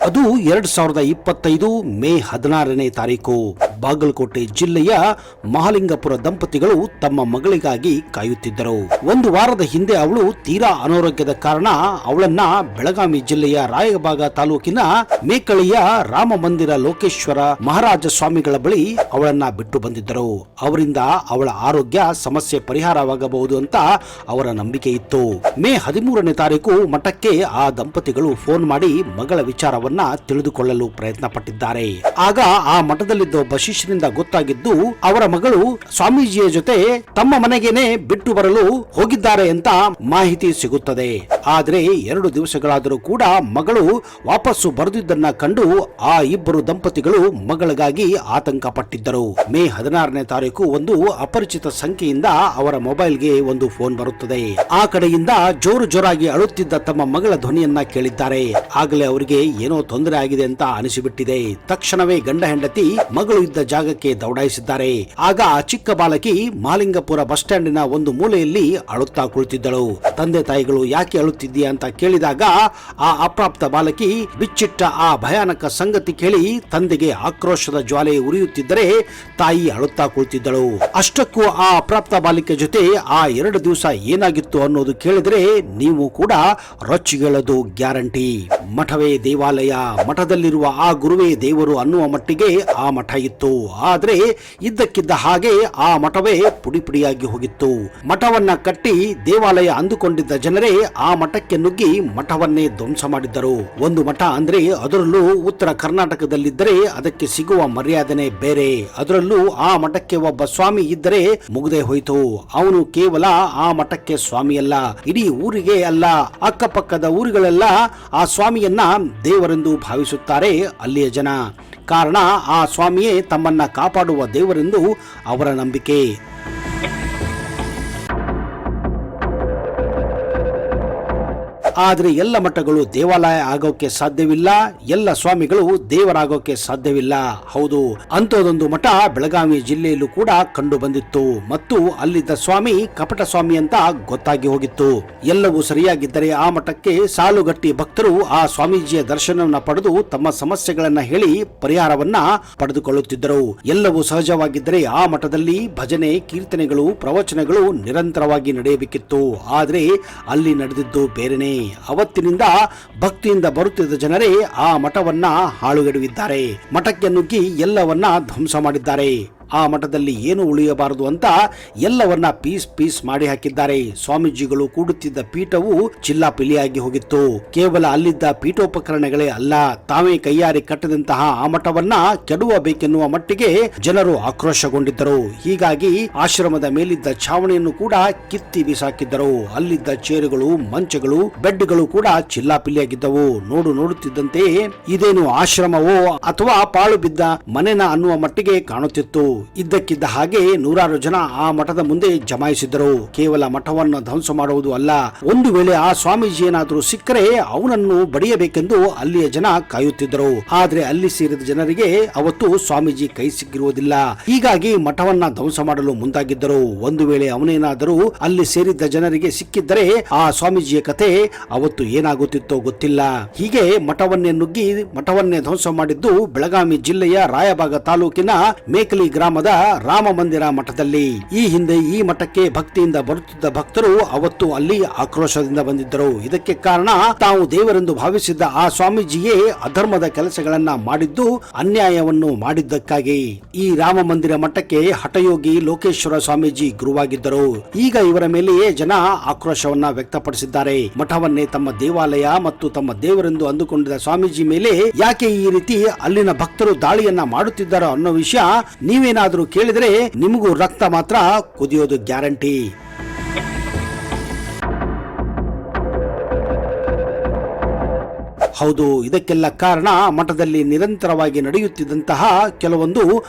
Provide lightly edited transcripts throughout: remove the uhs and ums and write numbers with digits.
ಅದು 2025 ಮೇ 16ನೇ ತಾರೀಕು. ಬಾಗಲಕೋಟೆ ಜಿಲ್ಲೆಯ ಮಹಾಲಿಂಗಪುರ ದಂಪತಿಗಳು ತಮ್ಮ ಮಗಳಿಗಾಗಿ ಕಾಯುತ್ತಿದ್ದರು. ಒಂದು ವಾರದ ಹಿಂದೆ ಅವಳು ತೀರಾ ಅನಾರೋಗ್ಯದ ಕಾರಣ ಅವಳನ್ನ ಬೆಳಗಾವಿ ಜಿಲ್ಲೆಯ ರಾಯಬಾಗ ತಾಲೂಕಿನ ಮೇಕಳಿಯ ರಾಮ ಮಂದಿರ ಲೋಕೇಶ್ವರ ಮಹಾರಾಜ ಸ್ವಾಮಿಗಳ ಬಳಿ ಅವಳನ್ನ ಬಿಟ್ಟು ಬಂದಿದ್ದರು. ಅವರಿಂದ ಅವಳ ಆರೋಗ್ಯ ಸಮಸ್ಯೆ ಪರಿಹಾರವಾಗಬಹುದು ಅಂತ ಅವರ ನಂಬಿಕೆ ಇತ್ತು. ಮೇ 13ನೇ ತಾರೀಕು ಮಠಕ್ಕೆ ಆ ದಂಪತಿಗಳು ಫೋನ್ ಮಾಡಿ ಮಗಳ ವಿಚಾರವನ್ನ ತಿಳಿದುಕೊಳ್ಳಲು ಪ್ರಯತ್ನ ಪಟ್ಟಿದ್ದಾರೆ. ಆಗ ಆ ಮಠದಲ್ಲಿದ್ದ ಒಬ್ಬ ಶಿಷ್ಯನಿಂದ ಗೊತ್ತಾಗಿದ್ದು ಅವರ ಮಗಳು ಸ್ವಾಮೀಜಿಯ ಜೊತೆ ತಮ್ಮ ಮನೆಗೇನೆ ಬಿಟ್ಟು ಬರಲು ಹೋಗಿದ್ದಾರೆ ಅಂತ ಮಾಹಿತಿ ಸಿಗುತ್ತದೆ. ಆದ್ರೆ 2 ದಿವಸಗಳಾದರೂ ಕೂಡ ಮಗಳು ವಾಪಸ್ಸು ಬರೆದಿದ್ದನ್ನ ಕಂಡು ಆ ಇಬ್ಬರು ದಂಪತಿಗಳು ಮಗಳಿಗಾಗಿ ಆತಂಕ ಪಟ್ಟಿದ್ದರು. ಮೇ 16ನೇ ತಾರೀಕು ಒಂದು ಅಪರಿಚಿತ ಸಂಖ್ಯೆಯಿಂದ ಅವರ ಮೊಬೈಲ್ಗೆ ಒಂದು ಫೋನ್ ಬರುತ್ತದೆ. ಆ ಕಡೆಯಿಂದ ಜೋರಾಗಿ ಅಳುತ್ತಿದ್ದ ತಮ್ಮ ಮಗಳ ಧ್ವನಿಯನ್ನ ಕೇಳಿದ್ದಾರೆ. ಆಗಲೇ ಅವರಿಗೆ ಏನೋ ತೊಂದರೆ ಆಗಿದೆ ಅಂತ ಅನಿಸಿಬಿಟ್ಟಿದೆ. ತಕ್ಷಣವೇ ಗಂಡ ಹೆಂಡತಿ ಮಗಳು ಇದ್ದ ಜಾಗಕ್ಕೆ ದೌಡಾಯಿಸಿದ್ದಾರೆ. ಆಗ ಆ ಚಿಕ್ಕ ಬಾಲಕಿ ಮಹಾಲಿಂಗಪುರ ಬಸ್ ಸ್ಟ್ಯಾಂಡಿನ ಒಂದು ಮೂಲೆಯಲ್ಲಿ ಅಳುತ್ತಾ ಕುಳಿತಿದ್ದಳು. ತಂದೆ ತಾಯಿಗಳು ಯಾಕೆ ಅಳುತ್ತಿದ್ದೀಯಾ ಅಂತ ಕೇಳಿದಾಗ ಆ ಅಪ್ರಾಪ್ತ ಬಾಲಕಿ ಬಿಚ್ಚಿಟ್ಟ ಆ ಭಯಾನಕ ಸಂಗತಿ ಕೇಳಿ ತಂದೆಗೆ ಆಕ್ರೋಶದ ಜ್ವಾಲೆ ಉರಿಯುತ್ತಿದ್ದರೆ ತಾಯಿ ಅಳುತ್ತಾ ಕುಳಿತಿದ್ದಳು. ಅಷ್ಟಕ್ಕೂ ಆ ಅಪ್ರಾಪ್ತ ಬಾಲಿಕೆ ಜೊತೆ ಆ 2 ದಿವಸ ಏನಾಗಿತ್ತು ಅನ್ನೋದು ಕೇಳಿದ್ರೆ ನೀವು ಕೂಡ ರೊಚ್ಚಿಗೆಳೋದು ಗ್ಯಾರಂಟಿ. ಮಠವೇ ದೇವಾಲಯ, ಮಠದಲ್ಲಿರುವ ಆ ಗುರುವೇ ದೇವರು ಅನ್ನುವ ಮಟ್ಟಿಗೆ ಆ ಮಠ ಇತ್ತು. ಆದ್ರೆ ಇದ್ದಕ್ಕಿದ್ದ ಹಾಗೆ ಆ ಮಠವೇ ಪುಡಿಪುಡಿಯಾಗಿ ಹೋಗಿತ್ತು. ಮಠವನ್ನ ಕಟ್ಟಿ ದೇವಾಲಯ ಅಂದುಕೊಂಡಿದ್ದ ಜನರೇ ಆ ಮಠಕ್ಕೆ ನುಗ್ಗಿ ಮಠವನ್ನೇ ಧ್ವಂಸ ಮಾಡಿದ್ದರು. ಒಂದು ಮಠ ಅಂದ್ರೆ ಅದರಲ್ಲೂ ಉತ್ತರ ಕರ್ನಾಟಕದಲ್ಲಿದ್ದರೆ ಅದಕ್ಕೆ ಸಿಗುವ ಮರ್ಯಾದನೆ ಬೇರೆ. ಅದರಲ್ಲೂ ಆ ಮಠಕ್ಕೆ ಒಬ್ಬ ಸ್ವಾಮಿ ಇದ್ದರೆ ಮುಗದೆ ಹೋಯಿತು. ಅವನು ಕೇವಲ ಆ ಮಠಕ್ಕೆ ಸ್ವಾಮಿಯಲ್ಲ, ಇಡೀ ಊರಿಗೆ ಅಲ್ಲ, ಅಕ್ಕಪಕ್ಕದ ಊರುಗಳೆಲ್ಲ ಆ ಸ್ವಾಮಿಯನ್ನ ದೇವರೆಂದು ಭಾವಿಸುತ್ತಾರೆ ಅಲ್ಲಿಯ ಜನ. ಕಾರಣ ಆ ಸ್ವಾಮಿಯೇ ತಮ್ಮನ್ನ ಕಾಪಾಡುವ ದೇವರೆಂದು ಅವರ ನಂಬಿಕೆ. ಆದ್ರೆ ಎಲ್ಲ ಮಠಗಳು ದೇವಾಲಯ ಆಗೋಕೆ ಸಾಧ್ಯವಿಲ್ಲ, ಎಲ್ಲ ಸ್ವಾಮಿಗಳು ದೇವರಾಗೋಕೆ ಸಾಧ್ಯವಿಲ್ಲ. ಹೌದು, ಅಂಥದೊಂದು ಮಠ ಬೆಳಗಾವಿ ಜಿಲ್ಲೆಯಲ್ಲೂ ಕೂಡ ಕಂಡು ಬಂದಿತ್ತು ಮತ್ತು ಅಲ್ಲಿದ್ದ ಸ್ವಾಮಿ ಕಪಟ ಸ್ವಾಮಿ ಅಂತ ಗೊತ್ತಾಗಿ ಹೋಗಿತ್ತು. ಎಲ್ಲವೂ ಸರಿಯಾಗಿದ್ದರೆ ಆ ಮಠಕ್ಕೆ ಸಾಲುಗಟ್ಟಿ ಭಕ್ತರು ಆ ಸ್ವಾಮೀಜಿಯ ದರ್ಶನವನ್ನ ಪಡೆದು ತಮ್ಮ ಸಮಸ್ಯೆಗಳನ್ನ ಹೇಳಿ ಪರಿಹಾರವನ್ನ ಪಡೆದುಕೊಳ್ಳುತ್ತಿದ್ದರು. ಎಲ್ಲವೂ ಸಹಜವಾಗಿದ್ದರೆ ಆ ಮಠದಲ್ಲಿ ಭಜನೆ, ಕೀರ್ತನೆಗಳು, ಪ್ರವಚನಗಳು ನಿರಂತರವಾಗಿ ನಡೆಯಬೇಕಿತ್ತು. ಆದ್ರೆ ಅಲ್ಲಿ ನಡೆದಿದ್ದು ಬೇರೆನೆ. ಅವತ್ತಿನಿಂದ ಭಕ್ತಿಯಿಂದ ಬರುತ್ತಿದ್ದ ಜನರೇ ಆ ಮಠವನ್ನ ಹಾಳುಗೆಡವಿದ್ದಾರೆ. ಮಠಕ್ಕೆ ನುಗ್ಗಿ ಎಲ್ಲವನ್ನ ಧ್ವಂಸ ಮಾಡಿದ್ದಾರೆ. ಆ ಮಠದಲ್ಲಿ ಏನು ಉಳಿಯಬಾರದು ಅಂತ ಎಲ್ಲವನ್ನ ಪೀಸ್ ಮಾಡಿ ಹಾಕಿದ್ದಾರೆ. ಸ್ವಾಮೀಜಿಗಳು ಕೂಡುತ್ತಿದ್ದ ಪೀಠವು ಚಿಲ್ಲಾಪಿಲಿಯಾಗಿ ಹೋಗಿತ್ತು. ಕೇವಲ ಅಲ್ಲಿದ್ದ ಪೀಠೋಪಕರಣಗಳೇ ಅಲ್ಲ, ತಾವೇ ಕೈಯಾರಿ ಕಟ್ಟದಂತಹ ಆ ಮಠವನ್ನ ಕೆಡವಬೇಕೆನ್ನುವ ಮಟ್ಟಿಗೆ ಜನರು ಆಕ್ರೋಶಗೊಂಡಿದ್ದರು. ಹೀಗಾಗಿ ಆಶ್ರಮದ ಮೇಲಿದ್ದ ಛಾವಣಿಯನ್ನು ಕೂಡ ಕಿತ್ತಿ ಬಿಸಾಕಿದ್ದರು. ಅಲ್ಲಿದ್ದ ಚೇರುಗಳು, ಮಂಚಗಳು, ಬೆಡ್ಗಳು ಕೂಡ ಚಿಲ್ಲಾಪಿಲಿಯಾಗಿದ್ದವು. ನೋಡುತ್ತಿದ್ದಂತೆ ಇದೇನು ಆಶ್ರಮವೋ ಅಥವಾ ಪಾಳು ಬಿದ್ದ ಮನೆನ ಅನ್ನುವ ಮಟ್ಟಿಗೆ ಕಾಣುತ್ತಿತ್ತು. ಇದ್ದಕ್ಕಿದ್ದ ಹಾಗೆ ನೂರಾರು ಜನ ಆ ಮಠದ ಮುಂದೆ ಜಮಾಯಿಸಿದ್ದರು. ಕೇವಲ ಮಠವನ್ನು ಧ್ವಂಸ ಮಾಡುವುದು ಅಲ್ಲ, ಒಂದು ವೇಳೆ ಆ ಸ್ವಾಮೀಜಿ ಏನಾದರೂ ಸಿಕ್ಕರೆ ಅವನನ್ನು ಬಡಿಯಬೇಕೆಂದು ಅಲ್ಲಿಯ ಜನ ಕಾಯುತ್ತಿದ್ದರು. ಆದ್ರೆ ಅಲ್ಲಿ ಸೇರಿದ ಜನರಿಗೆ ಅವತ್ತು ಸ್ವಾಮೀಜಿ ಕೈ ಸಿಕ್ಕಿರುವುದಿಲ್ಲ. ಹೀಗಾಗಿ ಮಠವನ್ನ ಧ್ವಂಸ ಮಾಡಲು ಮುಂದಾಗಿದ್ದರು. ಒಂದು ವೇಳೆ ಅವನೇನಾದರೂ ಅಲ್ಲಿ ಸೇರಿದ್ದ ಜನರಿಗೆ ಸಿಕ್ಕಿದ್ದರೆ ಆ ಸ್ವಾಮೀಜಿಯ ಕತೆ ಅವತ್ತು ಏನಾಗುತ್ತಿತ್ತೋ ಗೊತ್ತಿಲ್ಲ. ಹೀಗೆ ಮಠವನ್ನೇ ನುಗ್ಗಿ ಮಠವನ್ನೇ ಧ್ವಂಸ ಮಾಡಿದ್ದು ಬೆಳಗಾವಿ ಜಿಲ್ಲೆಯ ರಾಯಬಾಗ ತಾಲೂಕಿನ ಮೇಕಲಿ ಗ್ರಾಮದ ರಾಮ ಮಂದಿರ ಮಠದಲ್ಲಿ. ಈ ಹಿಂದೆ ಈ ಮಠಕ್ಕೆ ಭಕ್ತಿಯಿಂದ ಬರುತ್ತಿದ್ದ ಭಕ್ತರು ಅವತ್ತು ಅಲ್ಲಿ ಆಕ್ರೋಶದಿಂದ ಬಂದಿದ್ದರು. ಇದಕ್ಕೆ ಕಾರಣ ತಾವು ದೇವರೆಂದು ಭಾವಿಸಿದ್ದ ಆ ಸ್ವಾಮೀಜಿಯೇ ಅಧರ್ಮದ ಕೆಲಸಗಳನ್ನ ಮಾಡಿದ್ದು, ಅನ್ಯಾಯವನ್ನು ಮಾಡಿದ್ದಕ್ಕಾಗಿ. ಈ ರಾಮ ಮಂದಿರ ಮಠಕ್ಕೆ ಹಠಯೋಗಿ ಲೋಕೇಶ್ವರ ಸ್ವಾಮೀಜಿ ಗುರುವಾಗಿದ್ದರು. ಈಗ ಇವರ ಮೇಲೆಯೇ ಜನ ಆಕ್ರೋಶವನ್ನ ವ್ಯಕ್ತಪಡಿಸಿದ್ದಾರೆ. ಮಠವನ್ನೇ ತಮ್ಮ ದೇವಾಲಯ ಮತ್ತು ತಮ್ಮ ದೇವರೆಂದು ಅಂದುಕೊಂಡಿದ್ದ ಸ್ವಾಮೀಜಿ ಮೇಲೆ ಯಾಕೆ ಈ ರೀತಿ ಅಲ್ಲಿನ ಭಕ್ತರು ದಾಳಿಯನ್ನ ಮಾಡುತ್ತಿದ್ದಾರೋ ಅನ್ನೋ ವಿಷಯ ನೀವೇನಾದ್ರೂ ಕೇಳಿದ್ರೆ ನಿಮಗೂ ರಕ್ತ ಮಾತ್ರ ಕುದಿಯೋದು ಗ್ಯಾರಂಟಿ. ಹೌದು, ಇದಕ್ಕೆಲ್ಲ ಕಾರಣ ಮಠದಲ್ಲಿ ನಿರಂತರವಾಗಿ ನಡೆಯುತ್ತಿದ್ದಂತಹ ಕೆಲವೊಂದು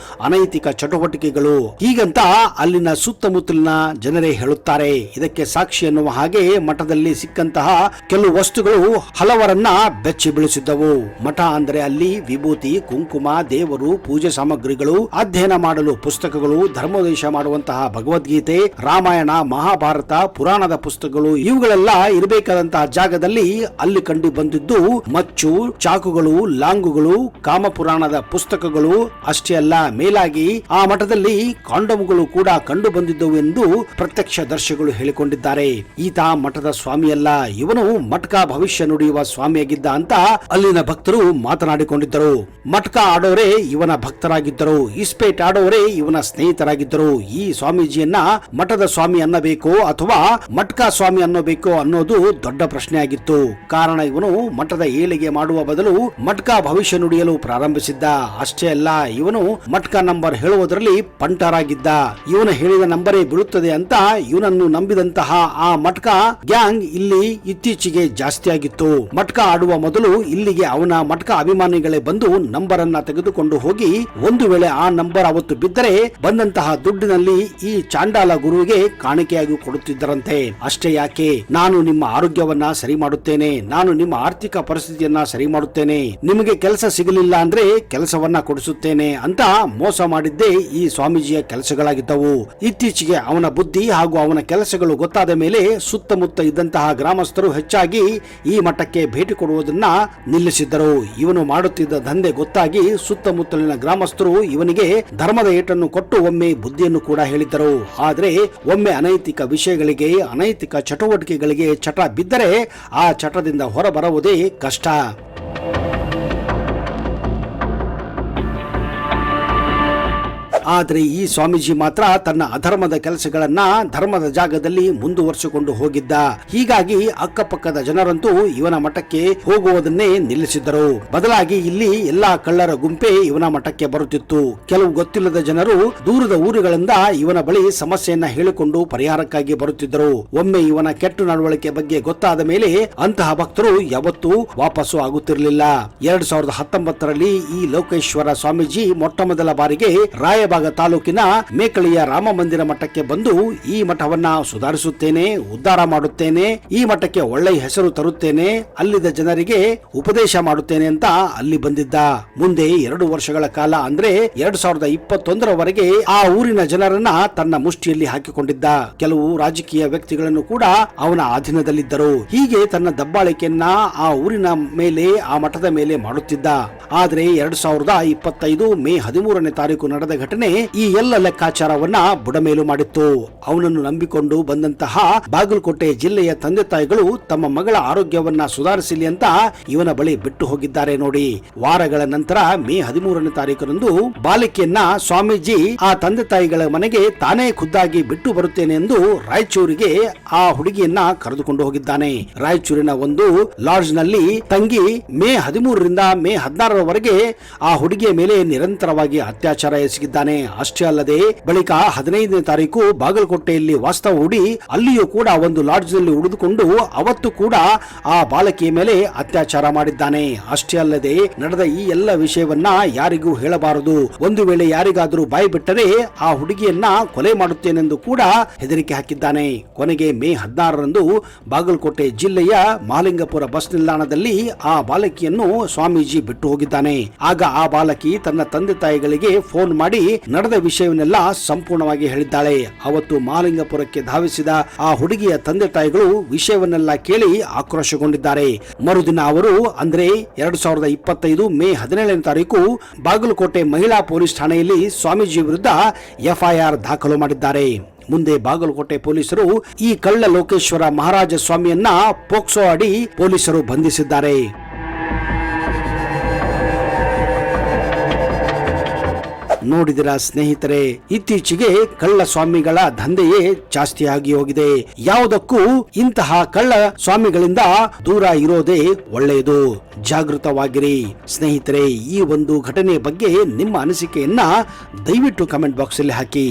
ಅನೈತಿಕ ಚಟುವಟಿಕೆಗಳು. ಹೀಗಂತ ಅಲ್ಲಿನ ಸುತ್ತಮುತ್ತಲಿನ ಜನರೇ ಹೇಳುತ್ತಾರೆ. ಇದಕ್ಕೆ ಸಾಕ್ಷಿ ಎನ್ನುವ ಹಾಗೆ ಮಠದಲ್ಲಿ ಸಿಕ್ಕಂತಹ ಕೆಲವು ವಸ್ತುಗಳು ಹಲವರನ್ನ ಬೆಚ್ಚಿ ಬೀಳಿಸಿದ್ದವು. ಮಠ ಅಂದರೆ ಅಲ್ಲಿ ವಿಭೂತಿ, ಕುಂಕುಮ, ದೇವರು, ಪೂಜೆ ಸಾಮಗ್ರಿಗಳು, ಅಧ್ಯಯನ ಮಾಡಲು ಪುಸ್ತಕಗಳು, ಧರ್ಮೋಪದೇಶ ಮಾಡುವಂತಹ ಭಗವದ್ಗೀತೆ, ರಾಮಾಯಣ, ಮಹಾಭಾರತ, ಪುರಾಣದ ಪುಸ್ತಕಗಳು, ಇವುಗಳೆಲ್ಲ ಇರಬೇಕಾದಂತಹ ಜಾಗದಲ್ಲಿ ಅಲ್ಲಿ ಕಂಡು ಬಂದಿದ್ದು ಮಚ್ಚು, ಚಾಕುಗಳು, ಲಾಂಗುಗಳು, ಕಾಮಪುರಾಣದ ಪುಸ್ತಕಗಳು ಅಷ್ಟೇ ಅಲ್ಲ, ಮೇಲಾಗಿ ಆ ಮಠದಲ್ಲಿ ಕಾಂಡೋಮ್ಗಳು ಕೂಡ ಕಂಡು ಬಂದಿದ್ದವು ಎಂದು ಪ್ರತ್ಯಕ್ಷದರ್ಶಿಗಳು ಹೇಳಿಕೊಂಡಿದ್ದಾರೆ. ಈತ ಮಠದ ಸ್ವಾಮಿಯಲ್ಲ, ಇವನು ಮಟ್ಕ ಭವಿಷ್ಯ ನುಡಿಯುವ ಸ್ವಾಮಿಯಾಗಿದ್ದ ಅಂತ ಅಲ್ಲಿನ ಭಕ್ತರು ಮಾತನಾಡಿಕೊಂಡಿದ್ದರು. ಮಟ್ಕ ಆಡೋರೆ ಇವನ ಭಕ್ತರಾಗಿದ್ದರು, ಇಸ್ಪೇಟ್ ಆಡೋರೆ ಇವನ ಸ್ನೇಹಿತರಾಗಿದ್ದರು. ಈ ಸ್ವಾಮೀಜಿಯನ್ನ ಮಠದ ಸ್ವಾಮಿ ಅನ್ನಬೇಕೋ ಅಥವಾ ಮಟ್ಕ ಸ್ವಾಮಿ ಅನ್ನಬೇಕೋ ಅನ್ನೋದು ದೊಡ್ಡ ಪ್ರಶ್ನೆಯಾಗಿತ್ತು. ಕಾರಣ ಇವನು ಮಠದ ಏಳಿಗೆ ಮಾಡುವ ಬದಲು ಮಟ್ಕ ಭವಿಷ್ಯ ನುಡಿಯಲು ಪ್ರಾರಂಭಿಸಿದ್ದ. ಅಷ್ಟೇ ಅಲ್ಲ, ಇವನು ಮಟ್ಕ ನಂಬರ್ ಹೇಳುವುದರಲ್ಲಿ ಪಂಟರಾಗಿದ್ದ. ಇವನು ಹೇಳಿದ ನಂಬರೇ ಬೀಳುತ್ತದೆ ಅಂತ ಇವನನ್ನು ನಂಬಿದಂತಹ ಆ ಮಟ್ಕ ಗ್ಯಾಂಗ್ ಇಲ್ಲಿ ಇತ್ತೀಚೆಗೆ ಜಾಸ್ತಿ ಆಗಿತ್ತು. ಮಟ್ಕ ಆಡುವ ಮೊದಲು ಇಲ್ಲಿಗೆ ಅವನ ಮಟ್ಕ ಅಭಿಮಾನಿಗಳೇ ಬಂದು ನಂಬರ್ ಅನ್ನ ತೆಗೆದುಕೊಂಡು ಹೋಗಿ ಒಂದು ವೇಳೆ ಆ ನಂಬರ್ ಅವತ್ತು ಬಿದ್ದರೆ ಬಂದಂತಹ ದುಡ್ಡಿನಲ್ಲಿ ಈ ಚಾಂಡಾಲ ಗುರುವಿಗೆ ಕಾಣಿಕೆಯಾಗಿ ಕೊಡುತ್ತಿದ್ದರಂತೆ. ಅಷ್ಟೇ ಯಾಕೆ, ನಾನು ನಿಮ್ಮ ಆರೋಗ್ಯವನ್ನ ಸರಿ ಮಾಡುತ್ತೇನೆ, ನಾನು ನಿಮ್ಮ ಆರ್ಥಿಕ ಪರಿಸ್ಥಿತಿಯನ್ನ ಸರಿ ಮಾಡುತ್ತೇನೆ, ನಿಮಗೆ ಕೆಲಸ ಸಿಗಲಿಲ್ಲ ಅಂದ್ರೆ ಕೆಲಸವನ್ನ ಕೊಡಿಸುತ್ತೇನೆ ಅಂತ ಮೋಸ ಮಾಡಿದ್ದೇ ಈ ಸ್ವಾಮೀಜಿಯ ಕೆಲಸಗಳಾಗಿದ್ದವು. ಇತ್ತೀಚೆಗೆ ಅವನ ಬುದ್ಧಿ ಹಾಗೂ ಅವನ ಕೆಲಸಗಳು ಗೊತ್ತಾದ ಮೇಲೆ ಸುತ್ತಮುತ್ತ ಇದ್ದಂತಹ ಗ್ರಾಮಸ್ಥರು ಹೆಚ್ಚಾಗಿ ಈ ಮಠಕ್ಕೆ ಭೇಟಿ ಕೊಡುವುದನ್ನ ನಿಲ್ಲಿಸಿದ್ದರು. ಇವನು ಮಾಡುತ್ತಿದ್ದ ದಂಧೆ ಗೊತ್ತಾಗಿ ಸುತ್ತಮುತ್ತಲಿನ ಗ್ರಾಮಸ್ಥರು ಇವನಿಗೆ ಧರ್ಮದ ಏಟನ್ನು ಕೊಟ್ಟು ಒಮ್ಮೆ ಬುದ್ಧಿಯನ್ನು ಕೂಡ ಹೇಳಿದ್ದರು. ಆದರೆ ಒಮ್ಮೆ ಅನೈತಿಕ ವಿಷಯಗಳಿಗೆ, ಅನೈತಿಕ ಚಟುವಟಿಕೆಗಳಿಗೆ ಚಟ ಬಿದ್ದರೆ ಆ ಚಟದಿಂದ ಹೊರಬರುವುದೇ ಕಷ್ಟ. ಆದರೆ ಈ ಸ್ವಾಮೀಜಿ ಮಾತ್ರ ತನ್ನ ಅಧರ್ಮದ ಕೆಲಸಗಳನ್ನ ಧರ್ಮದ ಜಾಗದಲ್ಲಿ ಮುಂದುವರಿಸಿಕೊಂಡು ಹೋಗಿದ್ದ. ಹೀಗಾಗಿ ಅಕ್ಕಪಕ್ಕದ ಜನರಂತೂ ಇವನ ಮಠಕ್ಕೆ ಹೋಗುವುದನ್ನೇ ನಿಲ್ಲಿಸಿದ್ದರು. ಬದಲಾಗಿ ಇಲ್ಲಿ ಎಲ್ಲಾ ಕಳ್ಳರ ಗುಂಪೆ ಇವನ ಮಠಕ್ಕೆ ಬರುತ್ತಿತ್ತು. ಕೆಲವು ಗೊತ್ತಿಲ್ಲದ ಜನರು ದೂರದ ಊರುಗಳಿಂದ ಇವನ ಬಳಿ ಸಮಸ್ಯೆಯನ್ನ ಹೇಳಿಕೊಂಡು ಪರಿಹಾರಕ್ಕಾಗಿ ಬರುತ್ತಿದ್ದರು. ಒಮ್ಮೆ ಇವನ ಕೆಟ್ಟ ನಡವಳಿಕೆ ಬಗ್ಗೆ ಗೊತ್ತಾದ ಮೇಲೆ ಅಂತಹ ಭಕ್ತರು ಯಾವತ್ತೂ ವಾಪಸ್ಸು ಆಗುತ್ತಿರಲಿಲ್ಲ. 2019ರಲ್ಲಿ ಈ ಲೋಕೇಶ್ವರ ಸ್ವಾಮೀಜಿ ಮೊಟ್ಟ ಮೊದಲ ಬಾರಿಗೆ ರಾಯಬಾಗ ತಾಲೂಕಿನ ಮೇಕಳಿಯ ರಾಮ ಮಂದಿರ ಮಠಕ್ಕೆ ಬಂದು ಈ ಮಠವನ್ನ ಸುಧಾರಿಸುತ್ತೇನೆ, ಉದ್ಧಾರ ಮಾಡುತ್ತೇನೆ, ಈ ಮಠಕ್ಕೆ ಒಳ್ಳೆಯ ಹೆಸರು ತರುತ್ತೇನೆ, ಅಲ್ಲಿದ್ದ ಜನರಿಗೆ ಉಪದೇಶ ಮಾಡುತ್ತೇನೆ ಅಂತ ಅಲ್ಲಿ ಬಂದಿದ್ದ. ಮುಂದೆ 2 ವರ್ಷಗಳ ಕಾಲ ಅಂದ್ರೆ 2021ರವರೆಗೆ ಆ ಊರಿನ ಜನರನ್ನ ತನ್ನ ಮುಷ್ಟಿಯಲ್ಲಿ ಹಾಕಿಕೊಂಡಿದ್ದ. ಕೆಲವು ರಾಜಕೀಯ ವ್ಯಕ್ತಿಗಳನ್ನು ಕೂಡ ಅವನ ಅಧೀನದಲ್ಲಿದ್ದರು. ಹೀಗೆ ತನ್ನ ದಬ್ಬಾಳಿಕೆಯನ್ನ ಆ ಊರಿನ ಮೇಲೆ, ಆ ಮಠದ ಮೇಲೆ ಮಾಡುತ್ತಿದ್ದ. ಆದ್ರೆ 2025 ಮೇ 13ನೇ ತಾರೀಕು ನಡೆದ ಘಟನೆ ಈ ಎಲ್ಲ ಲೆಕ್ಕಾಚಾರವನ್ನ ಬುಡಮೇಲು ಮಾಡಿತ್ತು. ಅವನನ್ನು ನಂಬಿಕೊಂಡು ಬಂದಂತಹ ಬಾಗಲಕೋಟೆ ಜಿಲ್ಲೆಯ ತಂದೆ ತಾಯಿಗಳು ತಮ್ಮ ಮಗಳ ಆರೋಗ್ಯವನ್ನ ಸುಧಾರಿಸಲಿ ಅಂತ ಇವನ ಬಳಿ ಬಿಟ್ಟು ಹೋಗಿದ್ದಾರೆ ನೋಡಿ. ವಾರಗಳ ನಂತರ ಮೇ 13ನೇ ತಾರೀಕರಂದು ಬಾಲಿಕೆಯನ್ನ ಸ್ವಾಮೀಜಿ ಆ ತಂದೆ ತಾಯಿಗಳ ಮನೆಗೆ ತಾನೇ ಖುದ್ದಾಗಿ ಬಿಟ್ಟು ಬರುತ್ತೇನೆ ಎಂದು ರಾಯಚೂರಿಗೆ ಆ ಹುಡುಗಿಯನ್ನ ಕರೆದುಕೊಂಡು ಹೋಗಿದ್ದಾನೆ. ರಾಯಚೂರಿನ ಒಂದು ಲಾಡ್ಜ್ ನಲ್ಲಿ ತಂಗಿ ಮೇ 13ರಿಂದ ಮೇ 16ರವರೆಗೆ ಆ ಹುಡುಗಿಯ ಮೇಲೆ ನಿರಂತರವಾಗಿ ಅತ್ಯಾಚಾರ ಎಸಗಿದ್ದಾನೆ. ಅಷ್ಟೇ ಅಲ್ಲದೆ ಬಳಿಕ 15ನೇ ತಾರೀಕು ಬಾಗಲಕೋಟೆಯಲ್ಲಿ ವಾಸ್ತವ ಹೂಡಿ ಅಲ್ಲಿಯೂ ಕೂಡ ಒಂದು ಲಾಡ್ಜ್ ನಲ್ಲಿ ಉಳಿದುಕೊಂಡು ಅವತ್ತು ಕೂಡ ಆ ಬಾಲಕಿಯ ಮೇಲೆ ಅತ್ಯಾಚಾರ ಮಾಡಿದ್ದಾನೆ. ಅಷ್ಟೇ ಅಲ್ಲದೆ ನಡೆದ ಈ ಎಲ್ಲ ವಿಷಯವನ್ನ ಯಾರಿಗೂ ಹೇಳಬಾರದು, ಒಂದು ವೇಳೆ ಯಾರಿಗಾದರೂ ಬಾಯಿ ಬಿಟ್ಟರೆ ಆ ಹುಡುಗಿಯನ್ನ ಕೊಲೆ ಮಾಡುತ್ತೇನೆಂದು ಕೂಡ ಹೆದರಿಕೆ ಹಾಕಿದ್ದಾನೆ. ಕೊನೆಗೆ ಮೇ 16ರಂದು ಬಾಗಲಕೋಟೆ ಜಿಲ್ಲೆಯ ಮಹಾಲಿಂಗಪುರ ಬಸ್ ನಿಲ್ದಾಣದಲ್ಲಿ ಆ ಬಾಲಕಿಯನ್ನು ಸ್ವಾಮೀಜಿ ಬಿಟ್ಟು ಹೋಗಿದ್ದಾನೆ. ಆಗ ಆ ಬಾಲಕಿ ತನ್ನ ತಂದೆ ತಾಯಿಗಳಿಗೆ ಫೋನ್ ಮಾಡಿ ನಡೆದ ವಿಷಯವನ್ನೆಲ್ಲ ಸಂಪೂರ್ಣವಾಗಿ ಹೇಳಿದ್ದಾಳೆ. ಅವತ್ತು ಮಹಾಲಿಂಗಪುರಕ್ಕೆ ಧಾವಿಸಿದ ಆ ಹುಡುಗಿಯ ತಂದೆ ತಾಯಿಗಳು ವಿಷಯವನ್ನೆಲ್ಲ ಕೇಳಿ ಆಕ್ರೋಶಗೊಂಡಿದ್ದಾರೆ. ಮರುದಿನ ಅವರು ಅಂದ್ರೆ 2025 ಮೇ 17ನೇ ತಾರೀಕು ಬಾಗಲಕೋಟೆ ಮಹಿಳಾ ಪೊಲೀಸ್ ಠಾಣೆಯಲ್ಲಿ ಸ್ವಾಮೀಜಿ ವಿರುದ್ಧ ಎಫ್ಐಆರ್ ದಾಖಲು ಮಾಡಿದ್ದಾರೆ. ಮುಂದೆ ಬಾಗಲಕೋಟೆ ಪೊಲೀಸರು ಈ ಕಳ್ಳ ಲೋಕೇಶ್ವರ ಮಹಾರಾಜ ಸ್ವಾಮಿಯನ್ನ ಪೋಕ್ಸೋ ಅಡಿ ಪೊಲೀಸರು ಬಂಧಿಸಿದ್ದಾರೆ. ನೋಡಿದಿರ ಸ್ನೇಹಿತರೆ, ಇತ್ತೀಚೆಗೆ ಕಳ್ಳ ಸ್ವಾಮಿಗಳ ದಂಧೆಯೇ ಜಾಸ್ತಿ ಆಗಿ ಹೋಗಿದೆ. ಯಾವುದಕ್ಕೂ ಇಂತಹ ಕಳ್ಳ ಸ್ವಾಮಿಗಳಿಂದ ದೂರ ಇರೋದೇ ಒಳ್ಳೆಯದು. ಜಾಗೃತವಾಗಿರಿ ಸ್ನೇಹಿತರೆ. ಈ ಒಂದು ಘಟನೆಯ ಬಗ್ಗೆ ನಿಮ್ಮ ಅನಿಸಿಕೆಯನ್ನ ದಯವಿಟ್ಟು ಕಮೆಂಟ್ ಬಾಕ್ಸ್ ಅಲ್ಲಿ ಹಾಕಿ.